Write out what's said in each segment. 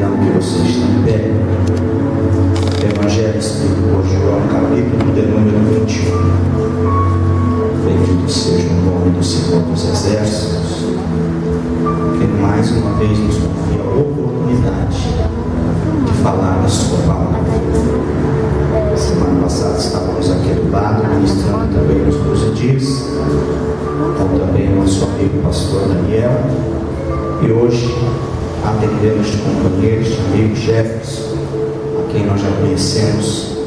convidando que você esteja em pé. Evangelho escrito por João, capítulo de número 21. Bendito seja o nome do Senhor dos Exércitos, que mais uma vez nos confia a oportunidade de falar da sua palavra. Semana passada estávamos aqui do lado, ministrando também nos 12 dias, como também o nosso amigo pastor Daniel, e hoje atendemos de companheiro, de amigo Jefferson, a quem nós já conhecemos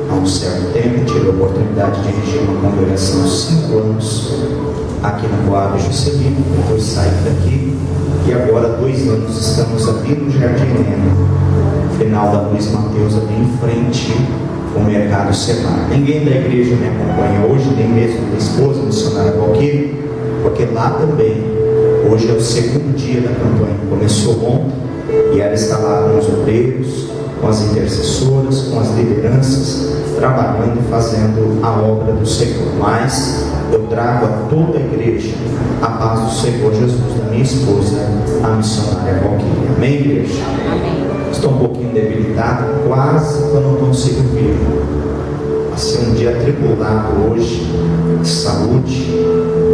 há um certo tempo. Tive a oportunidade de dirigir uma congregação há 5 anos aqui na Boab Juscelino, depois saí daqui e agora há 2 anos estamos ali no Jardim Lema, final da Luiz Mateus, ali em frente ao Mercado Semar. Ninguém da igreja me acompanha hoje, nem mesmo minha esposa, a missionária Valquíria, porque lá também hoje é o 2º dia da campanha. Começou ontem e ela está lá com os obreiros, com as intercessoras, com as lideranças, trabalhando e fazendo a obra do Senhor. Mas eu trago a toda a igreja a paz do Senhor Jesus, da minha esposa, a missionária Valquíria. Amém, igreja? Amém. Estou um pouquinho debilitado, quase que eu não consigo vir. Vai ser um dia atribulado hoje, de saúde.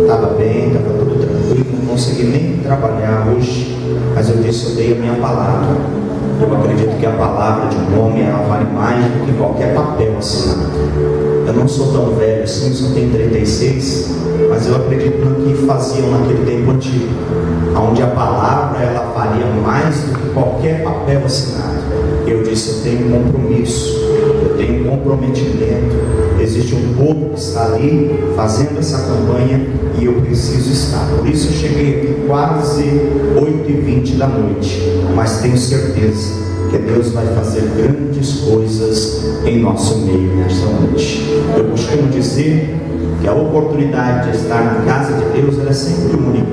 Estava bem, estava tudo tranquilo, não consegui nem trabalhar hoje, mas eu disse, eu dei a minha palavra. Eu acredito que a palavra de um homem, ela vale mais do que qualquer papel assinado. Eu não sou tão velho assim, só tenho 36, mas eu acredito no que faziam naquele tempo antigo, onde a palavra ela valia mais do que qualquer papel assinado. Eu disse, eu tenho um compromisso, eu tenho um comprometimento. Existe um povo que está ali fazendo essa campanha e eu preciso estar. Por isso eu cheguei aqui quase 8h20 da noite, mas tenho certeza que Deus vai fazer grandes coisas em nosso meio nesta noite. Eu costumo dizer que a oportunidade de estar na casa de Deus ela é sempre única,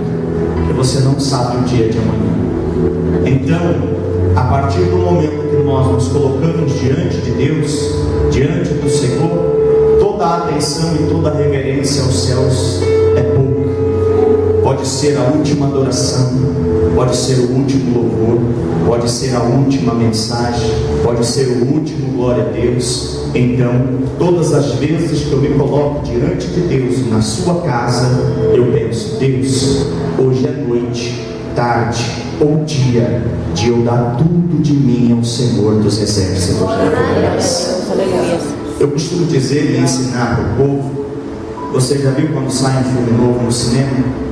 porque você não sabe o dia de amanhã. Então, a partir do momento que nós nos colocamos diante de Deus, diante do Senhor, toda a atenção e toda a reverência aos céus é pouca. Pode ser a última adoração, pode ser o último louvor, pode ser a última mensagem, pode ser o último glória a Deus. Então, todas as vezes que eu me coloco diante de Deus, na sua casa, eu penso, Deus, hoje é noite, tarde ou dia de eu dar tudo de mim ao Senhor dos Exércitos. Eu costumo dizer e ensinar para o povo, você já viu quando sai um filme novo no cinema?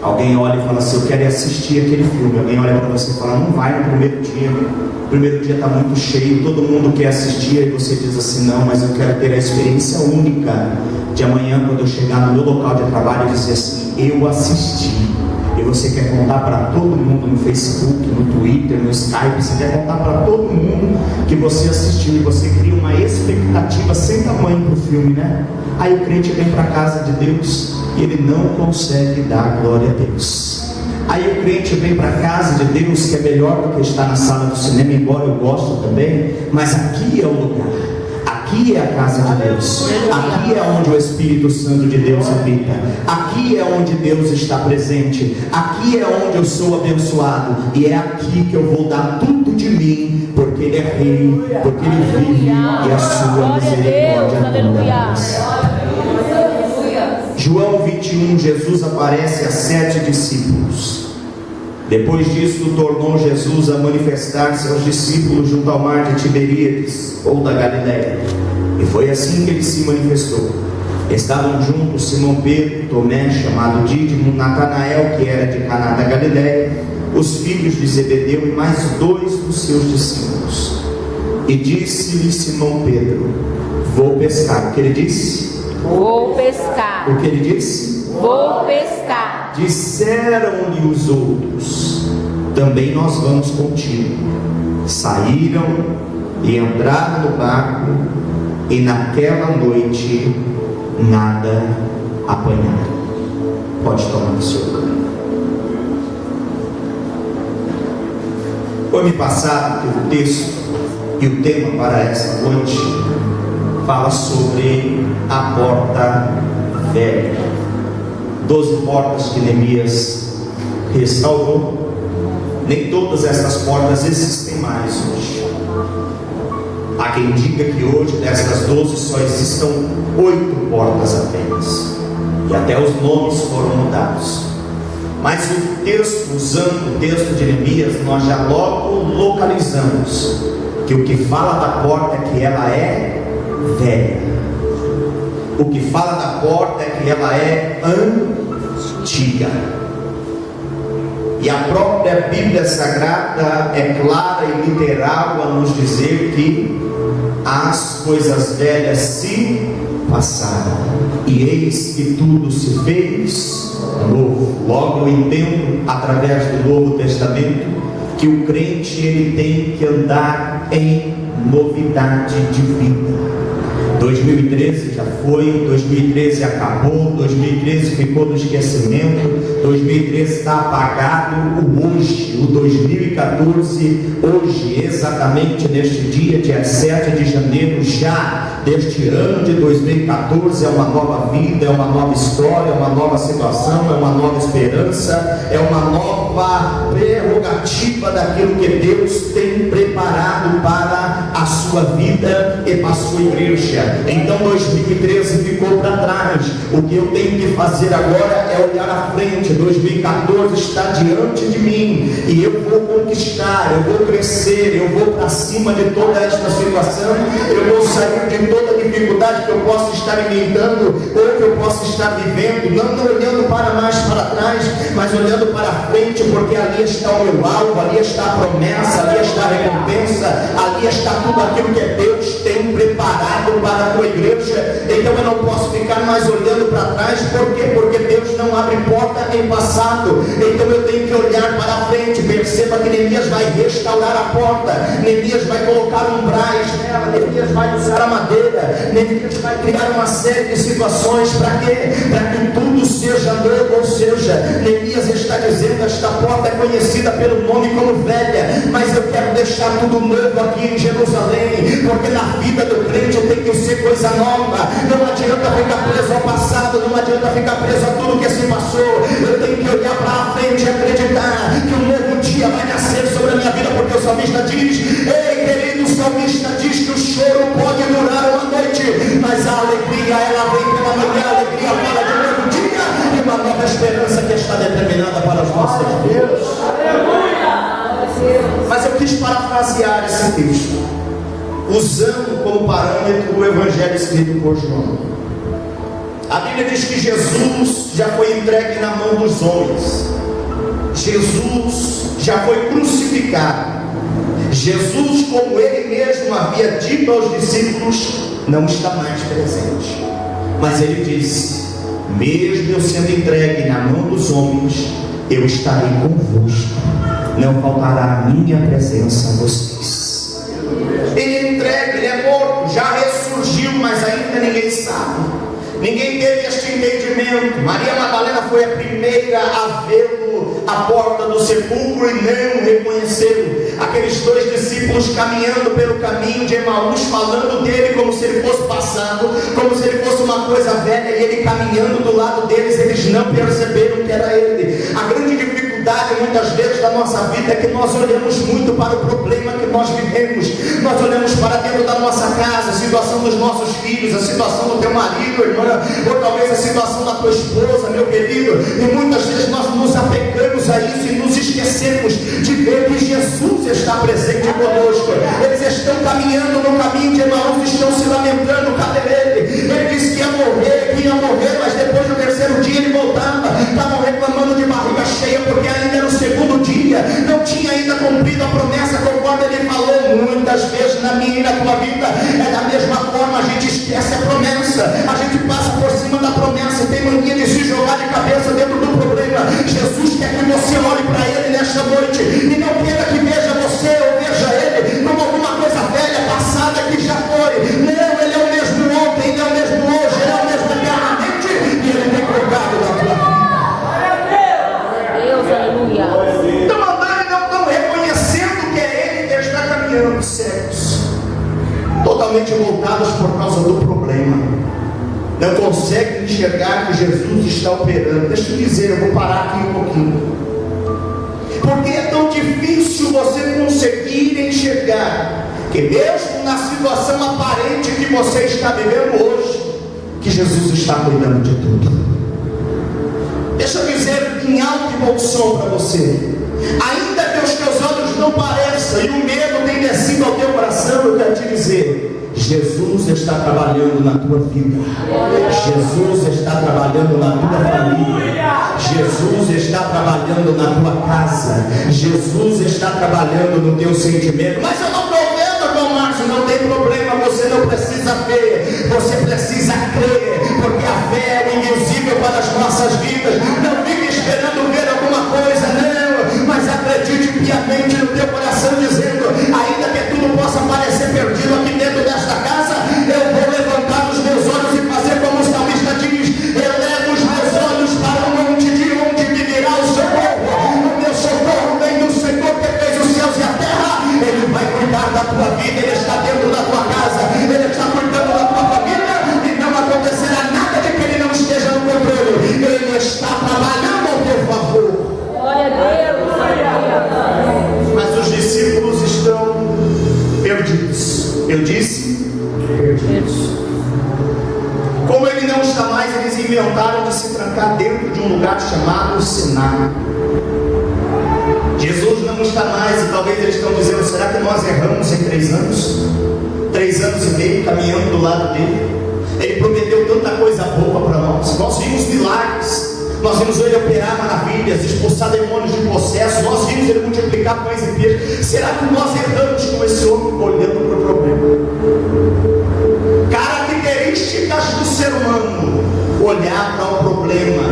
Alguém olha e fala assim, eu quero assistir aquele filme. Alguém olha para você e fala, não vai no primeiro dia. O primeiro dia está muito cheio, todo mundo quer assistir. E você diz assim, não, mas eu quero ter a experiência única de amanhã, quando eu chegar no meu local de trabalho, e dizer assim, eu assisti. E você quer contar para todo mundo no Facebook, no Twitter, no Skype, você quer contar para todo mundo que você assistiu, e você cria uma expectativa sem tamanho para o filme, né? Aí o crente vem para a casa de Deus e ele não consegue dar glória a Deus. Aí o crente vem para a casa de Deus, que é melhor do que estar na sala do cinema, embora eu goste também, mas aqui é o lugar. Aqui é a casa de Deus, aqui é onde o Espírito Santo de Deus habita, aqui é onde Deus está presente, aqui é onde eu sou abençoado, e é aqui que eu vou dar tudo de mim, porque Ele é Rei, porque Ele vive, e a sua misericórdia é. João 21, Jesus aparece a 7 discípulos. Depois disso, tornou Jesus a manifestar-se aos discípulos junto ao mar de Tiberíades, ou da Galiléia. E foi assim que ele se manifestou. Estavam juntos Simão Pedro, Tomé, chamado Dídimo, Natanael, que era de Caná da Galiléia, os filhos de Zebedeu e mais 2 dos seus discípulos. E disse-lhe Simão Pedro, vou pescar. O que ele disse? Vou pescar. O que ele disse? Vou pescar. Disseram-lhe os outros, também nós vamos contigo. Saíram e entraram no barco, e naquela noite nada apanharam. Pode tomar o seu lugar. Foi me passado que o texto e o tema para esta noite fala sobre a porta velha. 12 portas que Neemias restaurou, nem todas essas portas existem mais hoje. Há quem diga que hoje dessas 12 só existam 8 portas apenas, e até os nomes foram mudados. Mas o texto, usando o texto de Neemias, nós já logo localizamos que o que fala da porta é que ela é velha. O que fala da porta é que ela é antiga. E a própria Bíblia Sagrada é clara e literal a nos dizer que as coisas velhas se passaram e eis que tudo se fez novo. Logo eu entendo, através do Novo Testamento, que o crente ele tem que andar em novidade de vida. 2013 já foi, 2013 acabou, 2013 ficou no esquecimento, 2013 está apagado. O hoje, o 2014, hoje, exatamente neste dia 7 de janeiro, já deste ano de 2014, é uma nova vida, é uma nova história, é uma nova situação, é uma nova esperança, é uma nova prerrogativa daquilo que Deus tem preparado para a sua vida e para a sua igreja. Então 2013 ficou para trás. O que eu tenho que fazer agora é olhar à frente. 2014 está diante de mim e eu vou conquistar, eu vou crescer, eu vou para cima de toda esta situação, eu vou sair de toda dificuldade que eu possa estar enfrentando ou que eu possa estar vivendo, não olhando para mais para trás, mas olhando para frente, porque ali está o meu alvo, ali está a promessa, ali está a recompensa, ali está tudo aquilo que Deus tem preparado para a tua igreja. Então eu não posso ficar mais olhando para trás. Por quê? Porque Deus não abre porta em passado. Então eu tenho que olhar para a frente. Perceba que Neemias vai restaurar a porta, Neemias vai colocar umbrais nela, Neemias vai usar a madeira, Neemias vai criar uma série de situações. Para quê? Para que tudo seja novo. Ou seja, Neemias está dizendo: esta porta é conhecida pelo nome como velha, mas eu quero deixar tudo novo aqui em Jerusalém, porque na vida do crente tem que ser coisa nova. Não adianta ficar preso ao passado, não adianta ficar preso a tudo que se passou. Eu tenho que olhar para a frente e acreditar que um novo dia vai nascer sobre a minha vida, porque o salmista diz: ei querido, o salmista diz que o choro pode durar uma noite, mas a alegria ela vem pela manhã. A alegria fala de um novo dia e uma nova esperança que está determinada para os nossos dias. Mas eu quis parafrasear esse texto, usando como parâmetro o evangelho escrito por João. A Bíblia diz que Jesus já foi entregue na mão dos homens, Jesus já foi crucificado, Jesus, como ele mesmo havia dito aos discípulos, não está mais presente. Mas ele disse: mesmo eu sendo entregue na mão dos homens, eu estarei convosco, não faltará a minha presença a vocês. Ele é entregue, ele é morto, já ressurgiu, mas ainda ninguém sabe, ninguém teve este entendimento. Maria Madalena foi a primeira a vê-lo à porta do sepulcro e não reconheceu. Aqueles dois discípulos caminhando pelo caminho de Emaús, falando dele como se ele fosse passado, como se ele fosse uma coisa velha, e ele caminhando do lado deles, eles não perceberam que era ele. A grande dificuldade muitas vezes da nossa vida é que nós olhamos muito para o problema que nós vivemos, nós olhamos para dentro da nossa casa, a situação dos nossos filhos, a situação do teu marido, irmã, ou talvez a situação da tua esposa, meu querido, e muitas vezes nós nos apegamos a isso e nos esquecemos de ver que Jesus está presente conosco. Eles estão caminhando no caminho de Emaús, estão se lamentando: cadê ele? Ele disse que ia morrer, mas depois do terceiro dia ele voltava. Estavam reclamando de barriga cheia, porque ainda era o segundo dia, não tinha ainda cumprido a promessa conforme ele falou. Muitas vezes na minha e na tua vida é da mesma forma, a gente esquece a promessa, a gente passa por cima da promessa e tem mania de se jogar de cabeça dentro do problema. Jesus quer que você olhe para ele nesta noite e não queira que veja você ou veja ele como alguma coisa velha, passada, que já foi. Não, ele é o mesmo ontem, ele é o mesmo hoje, ele é o mesmo eternamente, e ele tem cuidado da tua vida. Deus, aleluia. Então andando não reconhecendo que é ele que está caminhando, cegos, totalmente voltados por causa do problema, não conseguem enxergar que Jesus está operando. Deixa eu dizer, eu vou parar aqui um pouquinho. Por que é tão difícil você conseguir enxergar que mesmo na situação aparente que você está vivendo hoje, que Jesus está cuidando de tudo. Deixa eu dizer em alto e bom som para você: ainda que os teus olhos não pareçam e o medo tenha descido ao teu coração, eu quero te dizer, Jesus está trabalhando na tua vida. Jesus está trabalhando na tua família. Jesus está trabalhando na tua casa. Jesus está trabalhando no teu sentimento. Mas eu não estou vendo, irmão Márcio. Não tem problema, você não precisa ver, você precisa crer, porque a fé é invisível para as nossas vidas. Não fique esperando ver alguma coisa, não, mas acredite piamente no teu coração, dizendo: ainda que tudo possa parecer perdido aqui dentro desta casa, eu vou levantar os meus olhos e fazer como o salmista diz: elevo os meus olhos para o monte, de onde me virá o socorro. O meu socorro vem do Senhor que fez os céus e a terra. Ele vai cuidar da tua vida, Ele está dentro da tua casa, Ele está cuidando da tua família, e não acontecerá nada de que Ele não esteja no controle. Ele está trabalhando ao teu favor. Glória a Deus. Mas os discípulos estão perdidos. Eu disse perdidos. Como ele não está mais, eles inventaram de se trancar dentro de um lugar chamado cenáculo. Jesus não está mais, e talvez eles estão dizendo: será que nós erramos em 3 anos? 3 anos e meio caminhando do lado dele. Ele prometeu tanta coisa boa para nós. Nós vimos milagres, nós vimos ele operar maravilhas, expulsar demônios de possesso, nós vimos ele multiplicar pães e peixes. Será que nós erramos com esse homem olhando para o problema? Características do ser humano: olhar para o problema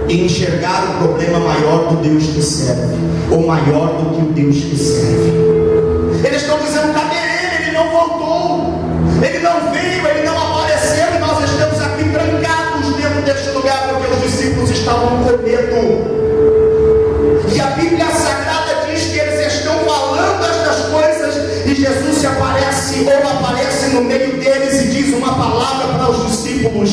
e enxergar o problema maior do Deus que serve, ou maior do que o Deus que serve. Eles estão dizendo: cadê ele? Ele não voltou, ele não veio, ele não apareceu, e nós estamos aqui trancados dentro deste lugar porque os discípulos estavam com medo. E a Bíblia Sagrada diz que eles estão falando estas coisas e Jesus se aparece ou aparece no meio deles e diz uma palavra para os discípulos: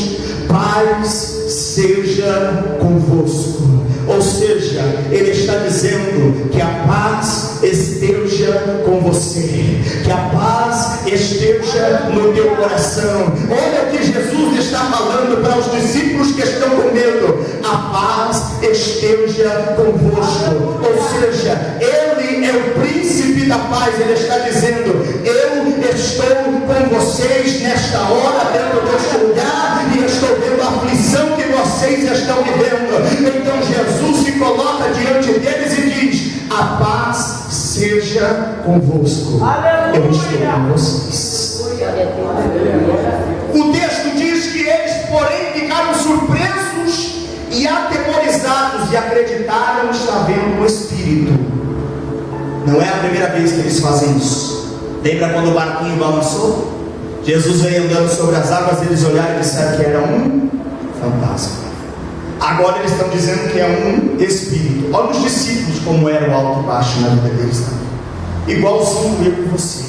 paz seja convosco. Ou seja, ele está dizendo que a paz esteja com você, que a paz esteja no teu coração. Olha o que Jesus está falando para os discípulos que estão com medo: a paz esteja convosco. Ou seja, ele é o príncipe da paz. Ele está dizendo: eu estou com vocês nesta hora, dentro deste lugar, e estou vendo a aflição que vocês estão vivendo. Então Jesus se coloca diante deles e diz: a paz seja convosco. Aleluia. Eu estou com vocês. O texto diz que eles, porém, ficaram surpresos e atemorizados e acreditaram estar vendo o Espírito. Não é a primeira vez que eles fazem isso. Lembra quando o barquinho balançou? Jesus veio andando sobre as águas, eles olharam e disseram que era um fantasma. Agora eles estão dizendo que é um espírito. Olha os discípulos como era o alto e baixo na vida deles também. Igualzinho eu e você.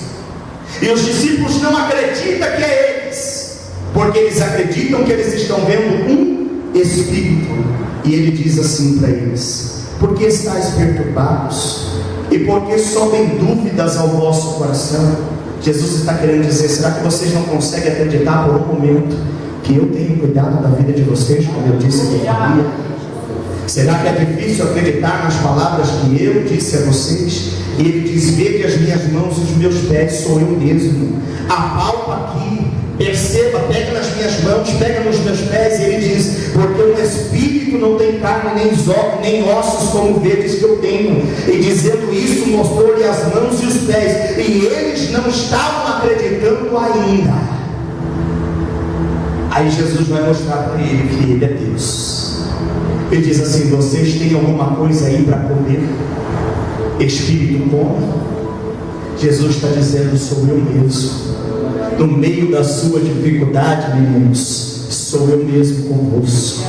E os discípulos não acreditam que é eles, porque eles acreditam que eles estão vendo um espírito. E ele diz assim para eles: por que estáis perturbados? E por que sobem dúvidas ao vosso coração? Jesus está querendo dizer: será que vocês não conseguem acreditar por um momento que eu tenho cuidado da vida de vocês, como eu disse que faria? Será que é difícil acreditar nas palavras que eu disse a vocês? E ele diz: vede as minhas mãos e os meus pés, sou eu mesmo. Apalpa aqui, perceba, pega nas minhas mãos, pega nos meus pés. E ele diz: porque o espírito não tem carne nem ossos como vedes que eu tenho. E dizendo isso, mostrou-lhe as mãos e os pés, e eles não estavam acreditando ainda. Aí Jesus vai mostrar para ele que ele é Deus. Ele diz assim: vocês têm alguma coisa aí para comer? Espírito come? Jesus está dizendo: sou eu mesmo. No meio da sua dificuldade, meninos, sou eu mesmo convosco.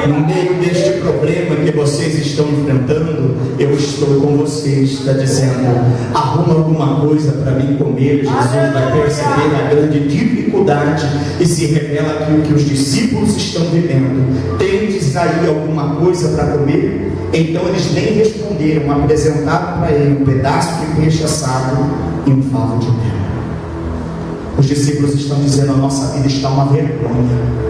No meio deste problema que vocês estão enfrentando, eu estou com vocês. Está dizendo, arruma alguma coisa para mim comer. Jesus vai perceber a grande dificuldade e se revela aqui o que os discípulos estão vivendo. Tendes aí alguma coisa para comer? Então eles nem responderam, apresentaram para ele um pedaço de peixe assado e um favo de mel. Os discípulos estão dizendo, a nossa vida está uma vergonha.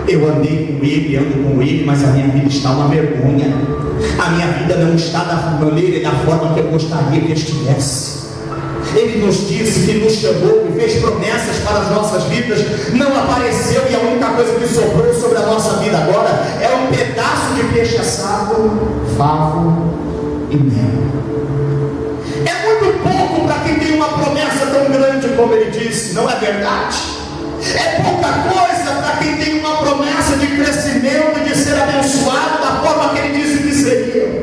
Eu andei com ele, ando com ele, mas a minha vida está uma vergonha. A minha vida não está da maneira e da forma que eu gostaria que estivesse. Ele nos disse que nos chamou e fez promessas para as nossas vidas, não apareceu, e a única coisa que sobrou sobre a nossa vida agora é um pedaço de peixe assado, favo e mel. É muito pouco para quem tem uma promessa tão grande como ele disse, não é verdade? É pouca coisa para quem tem uma promessa de crescimento, de ser abençoado da forma que ele disse que seria.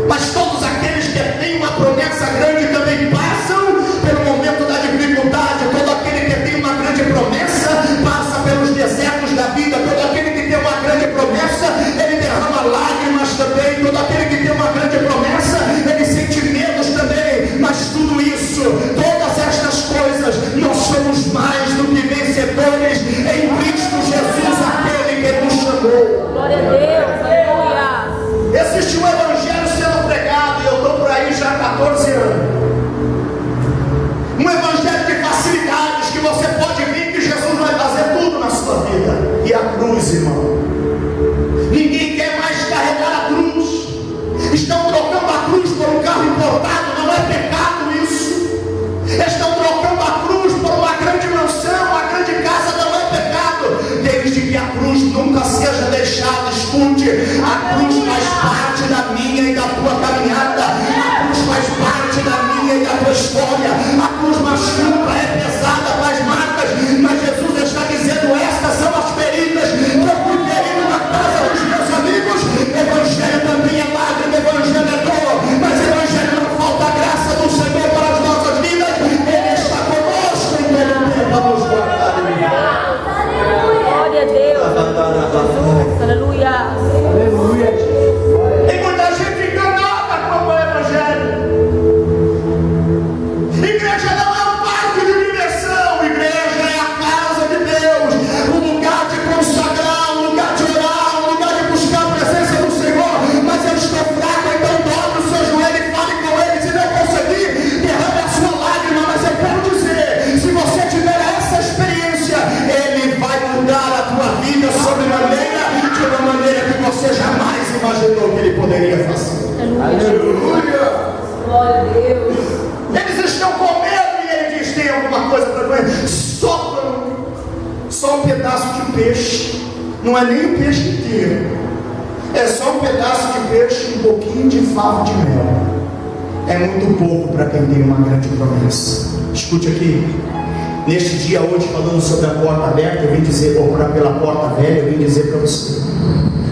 Mas todos aqueles que têm uma promessa grande também passam pelo momento da dificuldade. Todo aquele que tem uma grande promessa passa pelos desertos da vida. Todo aquele que tem uma grande promessa, ele derrama lágrimas também. Todo aquele que tem uma grande promessa, ele sente medos também. Mas tudo isso, todas estas coisas, nós somos mais do que vencedores em Cristo Jesus, aquele que nos chamou. Glória a Deus, aleluia. Existe um evangelho sendo pregado, e eu estou por aí já há 14 anos. Um evangelho de facilidades, que você pode vir que Jesus vai fazer tudo na sua vida. E a cruz, irmão, ninguém quer mais carregar a cruz. Estão trocando a cruz por um carro importado. Não é pecado isso. Estão trocando a cruz por uma grande mansão, uma grande casa. Não é pecado, desde que a cruz nunca seja deixada. Escute, a cruz faz parte da minha e da tua caminhada. A cruz faz parte da minha e da tua história. A cruz machuca, é pesada, faz marcas, mas Jesus está dizendo, estas são as feridas que eu fui ferido na casa dos meus amigos. Evangelho também é lágrima, evangelho é dor, mas evangelho não falta a graça do Senhor para as nossas vidas. Ele está conosco em todo o tempo a nos guardar. Glória a Deus. Aleluia. Tem muita gente enganada com o evangelho. Igreja não é um parque de diversão. Igreja é a casa de Deus, um lugar de consagrar, um lugar de orar, um lugar de buscar a presença do Senhor. Mas eu estou fraco, então dobre o seu joelho e fale com ele. Se não conseguir, derrame a sua lágrima. Mas eu quero dizer, se você tiver essa experiência, ele vai mudar a tua vida sobremaneira, de uma maneira que você jamais imaginou que ele poderia fazer. Aleluia! Glória a Deus. Eles estão com medo e ele diz, tem alguma coisa para comer? Só um pedaço de peixe. Não é nem o peixe inteiro. É só um pedaço de peixe e um pouquinho de favo de mel. É muito pouco para quem tem uma grande promessa. Escute aqui. Neste dia hoje, falando sobre a porta aberta, eu vim dizer, ou pela porta velha, eu vim dizer para você,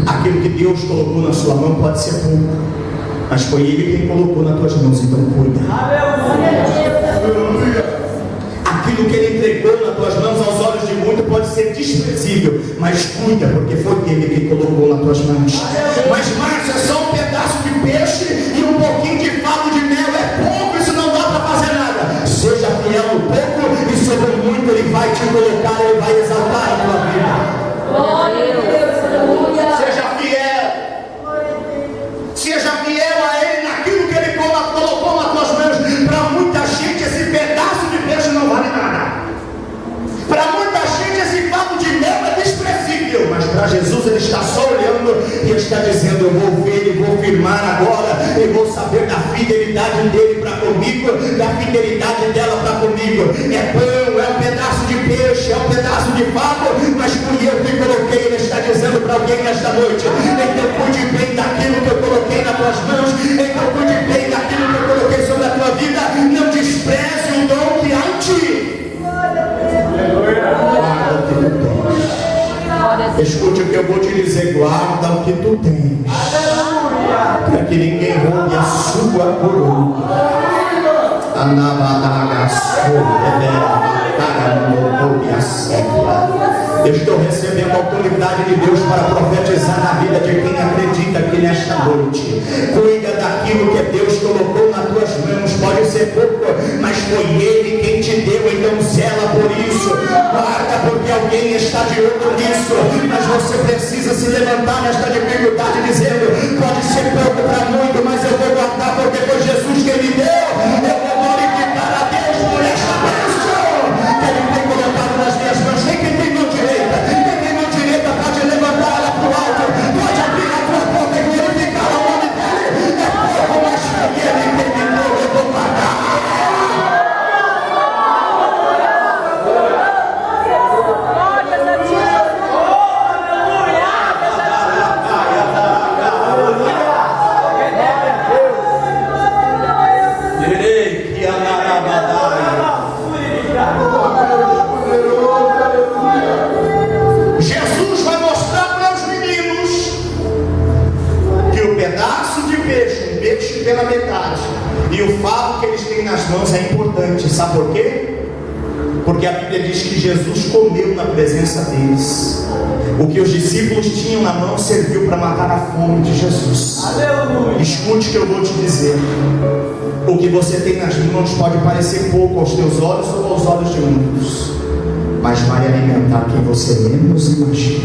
aquilo que Deus colocou na sua mão pode ser pouco, mas foi Ele quem colocou nas tuas mãos, então cuida. Aquilo que Ele entregou nas tuas mãos aos olhos de muito pode ser desprezível, mas cuida, porque foi Ele quem colocou nas tuas mãos. Mas Márcia, é só um pedaço de peixe e um pouquinho de favo de mel, é pouco, isso não dá para fazer nada. Seja fiel no pouco e sobre muito Ele vai te colocar, Ele vai exaltar a tua vida. Glória a Deus, aleluia. Seja fiel. Seja fiel a Ele naquilo que Ele colocou nas tuas mãos. Para muita gente esse pedaço de peixe não vale nada. Para muita gente esse favo de mel é desprezível. Mas para Jesus Ele está só olhando e está dizendo, eu vou ver e vou firmar agora. Eu vou saber da fidelidade dele para comigo, da fidelidade dela para comigo. É pão, é um pedaço de peixe, é um pedaço de favo, mas fui eu que coloquei. Ele está dizendo para alguém nesta noite, então cuide bem daquilo que eu coloquei nas tuas mãos, então cuide bem daquilo que eu coloquei sobre a tua vida. Não despreze o dom que há em ti. Guarda o que tu tens. Escute o que eu vou te dizer, guarda o que tu tens, para que ninguém roube a sua coroa. Eu estou recebendo a autoridade de Deus para profetizar na vida de quem acredita aqui nesta noite. Cuida daquilo que Deus colocou nas tuas mãos. Pode ser pouco, mas foi Ele quem te deu, então zela por isso. Guarda, porque alguém está de olho nisso. Mas você precisa se levantar nesta dificuldade dizendo: pode ser pouco para muito, mas eu vou guardar porque foi Jesus quem me deu. Eu vou glorificar a Deus por esta bênção que Ele tem colocado nas minhas mãos. Quem tem mão direita? Quem tem mão direita pode levantar ela para o alto, pode abrir a tua boca e glorificar o nome dEle. É pouco, mas foi Ele quem me deu, eu vou guardar. Jesus vai mostrar para os meninos que o pedaço de peixe, um peixe pela metade, e o favo que eles têm nas mãos é importante. Sabe por quê? Porque a Bíblia diz que Jesus comeu na presença deles. O que os discípulos tinham na mão serviu para matar a fome de Jesus. Aleluia. Escute o que eu vou te dizer. O que você tem nas mãos pode parecer pouco aos teus olhos ou aos olhos de muitos, mas vai alimentar quem você menos imagina.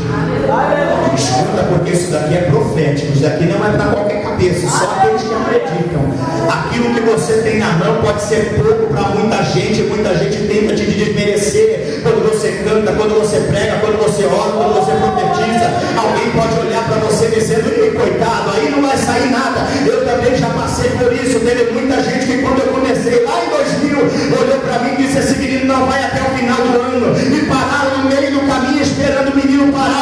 Escuta, porque isso daqui é profético. Isso daqui não é para qualquer cabeça, só aqueles que acreditam. Aquilo que você tem na mão pode ser pouco para muita gente. Muita gente tenta te desmerecer quando você canta, quando você prega, quando você ora, quando você profetiza. Alguém pode olhar para você dizendo: coitado, aí não vai sair nada. Eu também já passei por isso. Teve muita gente que quando eu comecei lá em 2000 olhou para mim e disse: esse menino não vai até o final do ano. E pararam no meio do caminho esperando o menino parar.